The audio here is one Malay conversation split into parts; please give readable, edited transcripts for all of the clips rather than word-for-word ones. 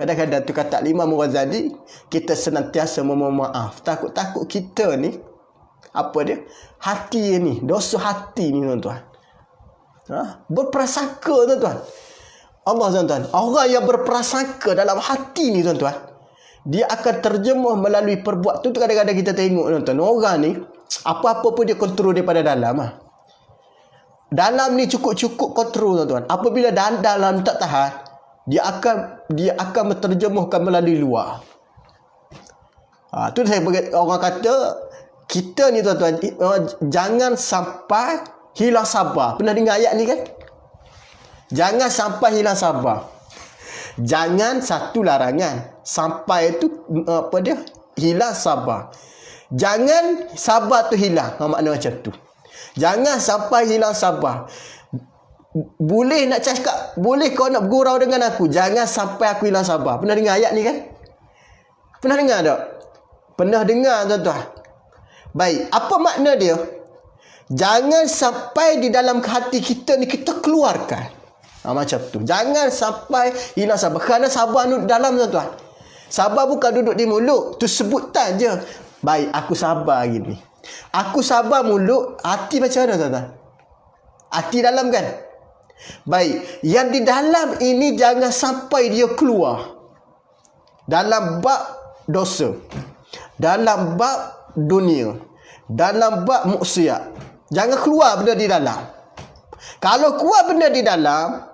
Kadang-kadang tu kata Imam Ghazali, kita senantiasa memohon maaf. Takut-takut kita ni, apa dia? Hati ni, dosa hati ni tuan-tuan. Berprasangka tuan-tuan. Allah tuan-tuan, orang yang berprasangka dalam hati ni tuan-tuan, dia akan terjemuh melalui perbuatan. Tu kadang-kadang kita tengok tuan-tuan, orang ni apa-apa pun dia kontrol daripada dalam. Dalam ni cukup-cukup kontrol tuan-tuan. Apabila dalam tak tahan, dia akan menterjemuhkan melalui luar. Tu saya orang kata kita ni tuan-tuan, jangan sampai hilang sabar. Pernah dengar ayat ni kan? Jangan sampai hilang sabar. Jangan satu larangan. Sampai tu apa dia? Hilang sabar. Jangan sabar tu hilang. Makna macam tu. Jangan sampai hilang sabar. Boleh nak cakap, boleh kau nak bergurau dengan aku, jangan sampai aku hilang sabar. Pernah dengar ayat ni kan? Pernah dengar tak? Pernah dengar tuan-tuan. Baik, apa makna dia? Jangan sampai di dalam hati kita ni kita keluarkan. Macam tu. Jangan sampai hilang sabar. Kerana sabar duduk dalam tuan-tuan. Sabar bukan duduk di mulut. Tu sebutan je. Baik, aku sabar gini. Aku sabar mulut, hati macam mana tuan-tuan? Hati dalam kan? Baik, yang di dalam ini jangan sampai dia keluar. Dalam bab dosa, dalam bab dunia, dalam bab maksiat, jangan keluar benda di dalam. Kalau keluar benda di dalam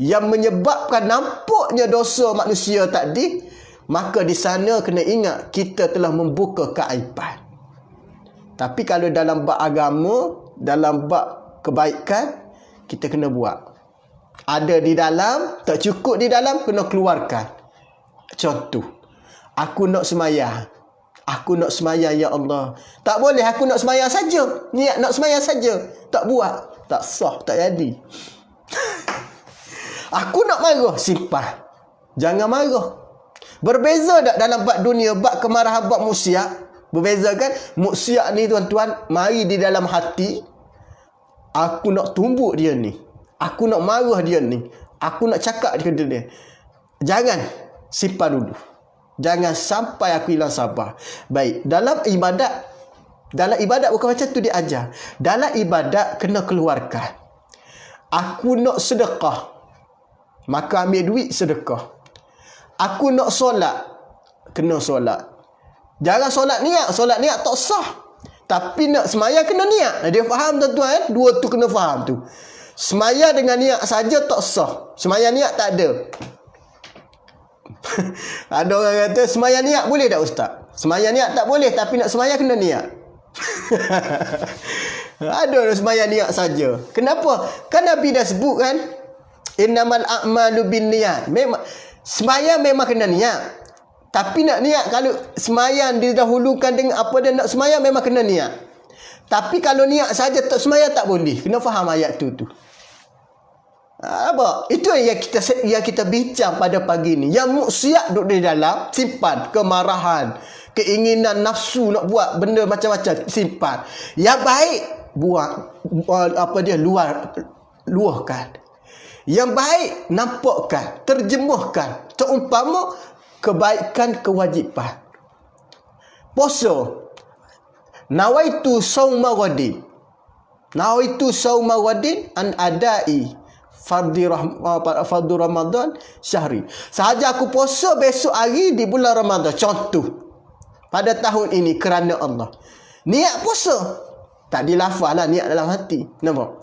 yang menyebabkan nampaknya dosa manusia tadi, maka di sana kena ingat kita telah membuka keaiban. Tapi kalau dalam bab agama, dalam bab kebaikan, kita kena buat. Ada di dalam, tak cukup di dalam, kena keluarkan. Contoh, aku nak semayang. Aku nak semayang, ya Allah. Tak boleh aku nak semayang saja. Niat nak semayang saja. Tak buat. Tak sah, tak jadi. Aku nak marah, simpan. Jangan marah. Berbeza tak dalam bab dunia, bab kemarahan, bab maksiat? Berbeza kan? Maksiat ni tuan-tuan, mari di dalam hati. Aku nak tumbuk dia ni. Aku nak marah dia ni. Aku nak cakap dia ni. Jangan. Simpan dulu. Jangan sampai aku hilang sabar. Baik. Dalam ibadat bukan macam tu dia ajar. Dalam ibadat kena keluarkan. Aku nak sedekah. Maka ambil duit sedekah. Aku nak solat. Kena solat. Jangan solat niat tak sah. Tapi nak semayang kena niat. Dia faham tuan-tuan? Dua tu kena faham tu. Semayang dengan niat saja tak sah. Semayang niat tak ada. Ada orang kata semayang niat boleh tak ustaz? Semayang niat tak boleh, tapi nak semayang kena niat. Ada orang semayang niat saja. Kenapa? Kan Nabi dah sebut kan, innamal a'malu binniyat. Memang semayang memang kena niat. Tapi nak niat, kalau semayang didahulukan dengan apa dia nak semayang, memang kena niat. Tapi kalau niat saja tak semayang tak boleh. Kena faham ayat tu. Apa? Itu yang kita bincang pada pagi ni. Yang maksiat duduk di dalam, simpan. Kemarahan, keinginan nafsu nak buat benda macam-macam, simpan. Yang baik, buat luahkan. Yang baik, nampakkan, terjemuhkan. Seumpama kebaikan kewajipan. Puasa. Nawaitu sauma ghadin. Nawaitu sauma ghadin an adai fardu Ramadan syahri. Sahaja aku puasa besok hari di bulan Ramadan. Contoh. Pada tahun ini kerana Allah. Niat puasa. Tak dilafaz lah, niat dalam hati. Nampak?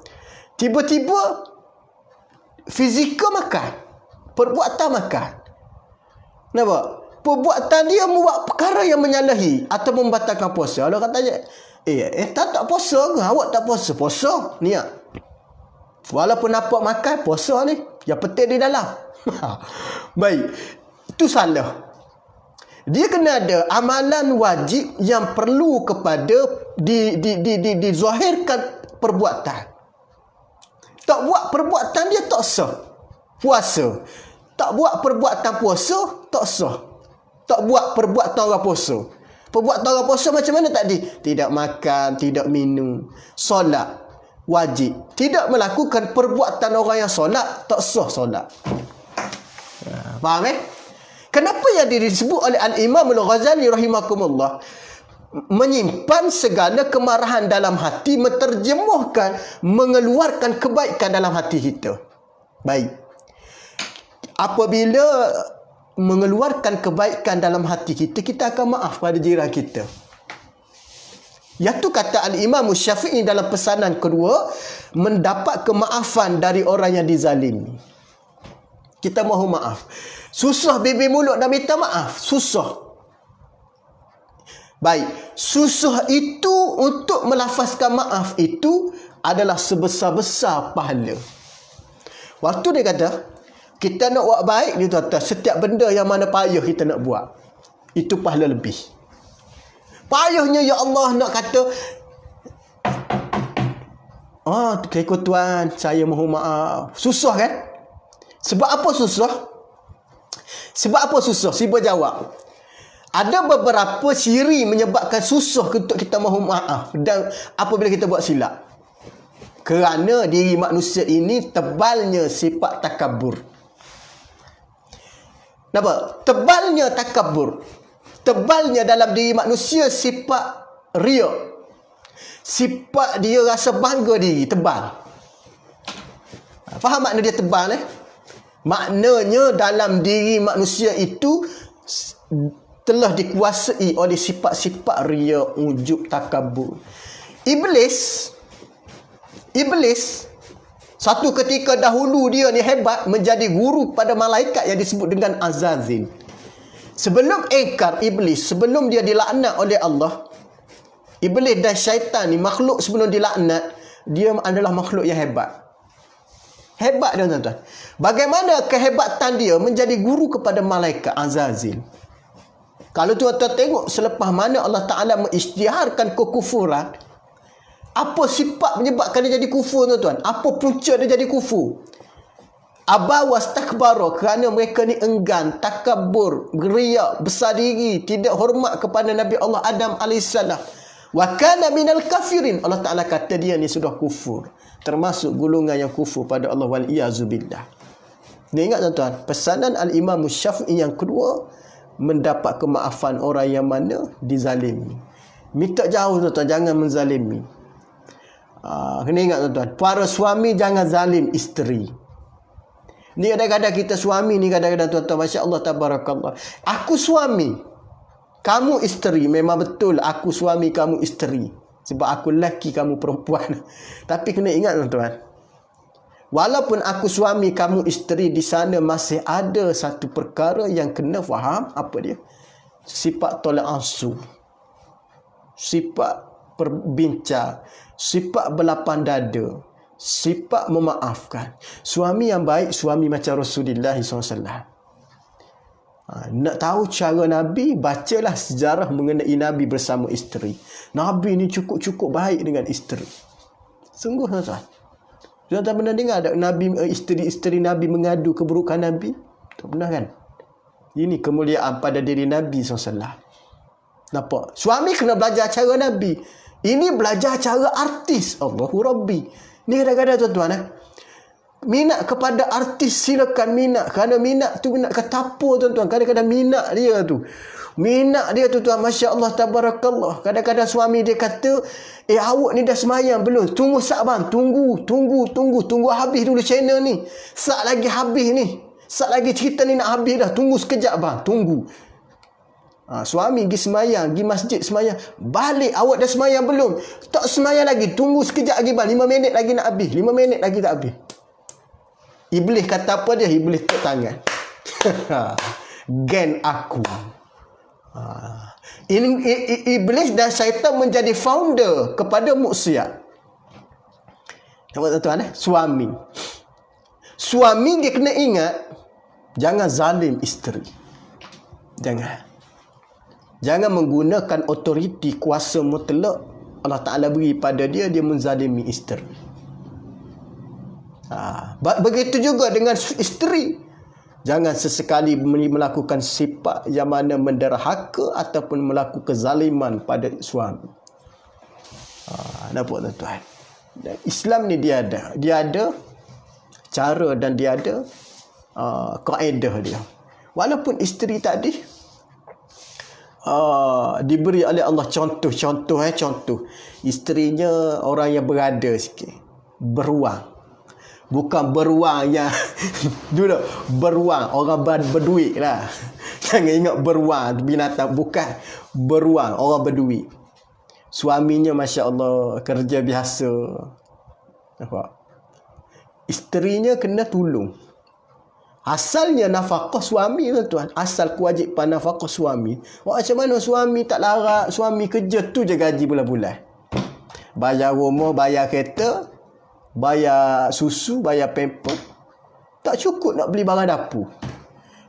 Tiba-tiba fizikal makan. Perbuatan makan. Nampak? Perbuatan dia membuat perkara yang menyalahi atau membatalkan puasa. Allah kata tak puasa ke? Awak tak puasa? Puasa, niat. Walaupun nampak makan, puasa ni. Yang penting di dalam. Baik. Itu salah. Dia kena ada amalan wajib yang perlu kepada dizahirkan perbuatan. Tak buat perbuatan dia tak sah. Puasa. Tak buat perbuatan puasa, tak sah. Tak buat perbuatan orang puasa. Perbuatan orang puasa macam mana tadi? Tidak makan, tidak minum. Solat, wajib. Tidak melakukan perbuatan orang yang solat, tak sah solat. Faham Kenapa yang disebut oleh Al-Imam Al-Ghazali rahimahkumullah menyimpan segala kemarahan dalam hati, menterjemuhkan, mengeluarkan kebaikan dalam hati kita. Baik. Apabila mengeluarkan kebaikan dalam hati kita, kita akan maaf pada jiran kita. Iaitu kata Al-Imam Syafi'i dalam pesanan kedua, mendapat kemaafan dari orang yang dizalimi. Kita mohon maaf. Susah bibir mulut dan minta maaf. Susah. Baik. Susah itu untuk melafazkan maaf itu adalah sebesar-besar pahala. Waktu dia kata, kita nak buat baik, dia kata, setiap benda yang mana payah kita nak buat, itu pahala lebih. Payahnya, ya Allah, nak kata, kekot Tuan, saya mohon maaf. Susah kan? Sebab apa susah? Sebab apa susah? Siapa jawab? Ada beberapa ciri menyebabkan susah untuk kita mohon maaf dan apabila kita buat silap. Kerana diri manusia ini tebalnya sifat takabur. Nampak? Tebalnya takabur. Tebalnya dalam diri manusia sifat riak. Sifat dia rasa bangga diri, tebal. Faham makna dia tebal? Maknanya dalam diri manusia itu telah dikuasai oleh sifat-sifat riak, ujub, takabur. Iblis satu ketika dahulu dia ni hebat, menjadi guru pada malaikat yang disebut dengan Azazil. Sebelum ingkar Iblis, sebelum dia dilaknat oleh Allah, Iblis dan syaitan ni makhluk sebelum dilaknat, dia adalah makhluk yang hebat. Hebat dia, tuan-tuan. Bagaimana kehebatan dia menjadi guru kepada malaikat Azazil? Kalau tuan-tuan tengok selepas mana Allah Ta'ala mengisytiharkan kekufuran, apa sifat menyebabkan dia jadi kufur, tuan-tuan? Apa punca dia jadi kufur? Aba wastakbara, kerana mereka ni enggan, takabur, riak, besar diri, tidak hormat kepada Nabi Allah Adam AS. Wa kana minal kafirin. Allah Ta'ala kata dia ni sudah kufur, termasuk golongan yang kufur pada Allah, wal iyazubillah. Ni ingat, tuan-tuan, pesanan Al-Imam Syafi'i yang kedua, mendapat kemaafan orang yang mana dizalimi. Minta jauh, tuan-tuan, jangan menzalimi. Kena ingat, tuan-tuan, para suami jangan zalim isteri. Ni kadang-kadang kita suami ni, kadang-kadang, tuan-tuan, Masya Allah, tabarakallah, aku suami, kamu isteri. Memang betul aku suami, kamu isteri, sebab aku lelaki, kamu perempuan. Tapi kena ingat, tuan-tuan, walaupun aku suami, kamu isteri, di sana masih ada satu perkara yang kena faham. Apa dia? Sifat tolak ansur, sifat berbincang, sifat berlapang dada, sifat memaafkan. Suami yang baik, suami macam Rasulullah SAW. Nak tahu cara Nabi, bacalah sejarah mengenai Nabi bersama isteri. Nabi ni cukup-cukup baik dengan isteri. Sungguh, tuan-tuan. Tuan-tuan pernah dengar ada Nabi, isteri-isteri Nabi mengadu keburukan Nabi? Tak pernah kan? Ini kemuliaan pada diri Nabi SAW. Nampak? Suami kena belajar cara Nabi. Ini belajar cara artis. Allahu Rabbi. Ni kadang-kadang, tuan-tuan, minat kepada artis, silakan minat. Kerana minat tu minat kata apa, tuan-tuan. Kadang-kadang minat dia tu, tuan-tuan, Masya Allah, tabarakallah. Kadang-kadang suami dia kata, awak ni dah semayang belum? Tunggu sat bang. Tunggu habis dulu channel ni. Sat lagi habis ni. Sat lagi cerita ni nak habis dah. Tunggu sekejap bang. Tunggu. Suami pergi semayang, pergi masjid semayang, balik, awak dah semayang belum? Tak semayang lagi. Tunggu sekejap lagi bang. 5 minit lagi nak habis. 5 minit lagi tak habis. Iblis kata apa dia? Iblis tek tangan. Gen aku. Iblis dan syaitan menjadi founder kepada maksiat. Nampak, tuan-tuan? Suami dia kena ingat, jangan zalim isteri. Jangan menggunakan otoriti, kuasa mutlak Allah Ta'ala beri pada dia menzalimi isteri. Begitu juga dengan isteri. Jangan sesekali melakukan sifat yang mana menderhaka ataupun melakukan kezaliman pada suami. Nampak, tuan-tuan? Islam ni dia ada cara dan dia ada kaedah dia. Walaupun isteri tadi diberi oleh Allah contoh. Isterinya orang yang berada sikit, beruang. Bukan beruang yang dulu beruang orang berduit lah. Jangan ingat beruang binatang, bukan beruang orang berduit. Suaminya masya-Allah kerja biasa. Nampak? Isterinya kena tolong. Asalnya nafkah suami tuan-tuan, asal kewajipan nafkah suami. Macam mana suami tak larat, suami kerja tu je gaji bulan-bulan. Bayar rumah, bayar kereta, bayar susu, bayar pamper. Tak cukup nak beli barang dapur.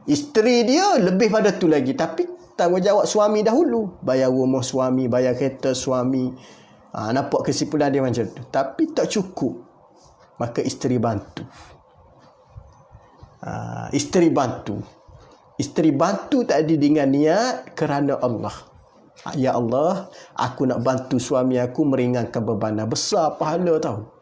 Isteri dia lebih pada tu lagi, tapi tanggungjawab suami dahulu. Bayar rumah suami, bayar kereta suami. Nampak kesimpulan dia macam tu. Tapi tak cukup. Maka isteri bantu. Isteri bantu tadi dengan niat kerana Allah. Ya Allah, aku nak bantu suami aku meringankan beban. Besar pahala tau.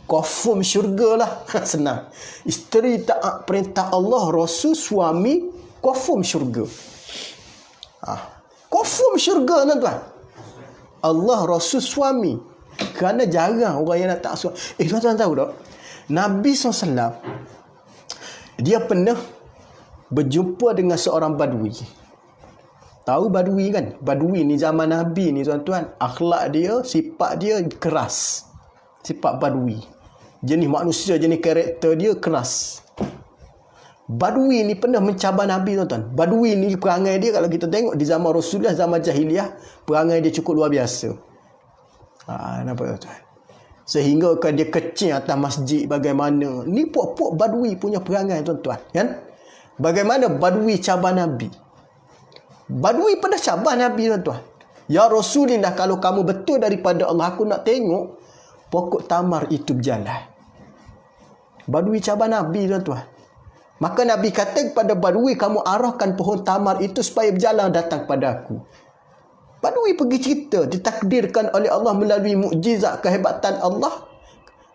Confirm syurga lah. Senang. Isteri taat perintah Allah, Rasul, suami, confirm syurga. Confirm syurga tuan-tuan. Allah, Rasul, suami. Kerana jarang orang yang nak taat suami. Tuan-tuan tahu tak? Nabi SAW dia pernah berjumpa dengan seorang badui. Tahu badui kan? Badui ni zaman Nabi ni tuan-tuan. Akhlak dia, sifat dia keras. Sifat badui. Jenis manusia, jenis karakter dia keras. Badui ni pernah mencabar Nabi tuan-tuan. Badui ni perangai dia kalau kita tengok di zaman Rasulullah, zaman jahiliah, perangai dia cukup luar biasa. Nampak tuan-tuan? Sehingga kan dia kecil atas masjid bagaimana. Ni puak-puak badui punya perangai tuan-tuan. Kan? Bagaimana badui cabar Nabi. Badui pernah cabar Nabi tuan-tuan. Ya Rasulullah, kalau kamu betul daripada Allah, aku nak tengok pokok tamar itu berjalan. Badui cabar Nabi tuan-tuan. Maka Nabi kata kepada badui, kamu arahkan pohon tamar itu supaya berjalan datang kepada aku. Badui pergi cerita, ditakdirkan oleh Allah melalui mukjizat kehebatan Allah.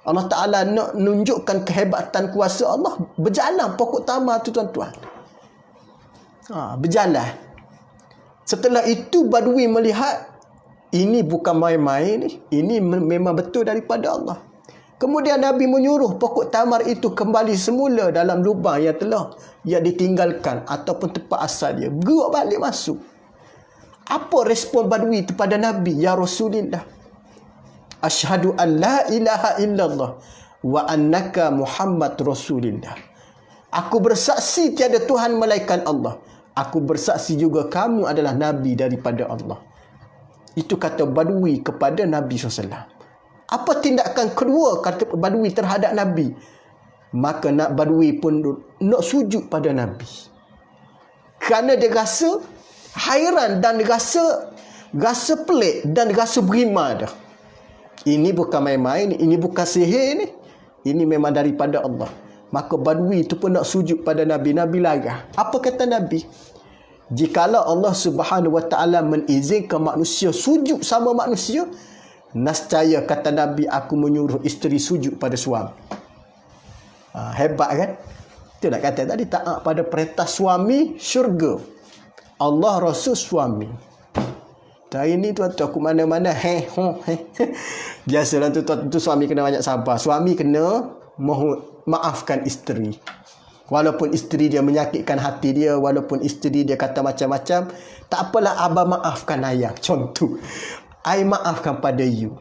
Allah Ta'ala nak menunjukkan kehebatan kuasa Allah. Berjalan pokok tamar tu tuan-tuan. Berjalan. Setelah itu badui melihat, ini bukan main-main ni. Ini memang betul daripada Allah. Kemudian Nabi menyuruh pokok tamar itu kembali semula dalam lubang yang telah ditinggalkan ataupun tempat asal dia. Gerak balik masuk. Apa respon badui kepada Nabi? Ya Rasulullah, asyhadu an la ilaha illallah wa annaka Muhammad Rasulullah. Aku bersaksi tiada Tuhan melainkan Allah. Aku bersaksi juga kamu adalah Nabi daripada Allah. Itu kata badui kepada Nabi SAW. Apa tindakan kedua kata badui terhadap Nabi? Maka badui pun nak sujud pada Nabi. Kerana dia rasa hairan dan rasa pelik dan rasa berima dah. Ini bukan main-main, ini bukan sihir ni. Ini memang daripada Allah. Maka badui itu pun nak sujud pada Nabi. Nabi larang. Apa kata Nabi? Jikalau Allah Subhanahu Wa Taala mengizinkan manusia sujud sama manusia, nescaya kata Nabi, aku menyuruh isteri sujud pada suami. Hebat kan? Itu nak kata tadi, taat pada perintah suami, syurga. Allah, Rasul, suami. Hari ni tuan-tuan, aku mana-mana biasalah tu suami kena banyak sabar. Suami kena maafkan isteri. Walaupun isteri dia menyakitkan hati dia, walaupun isteri dia kata macam-macam, tak apalah, abang maafkan ayah. Contoh, I maafkan pada you.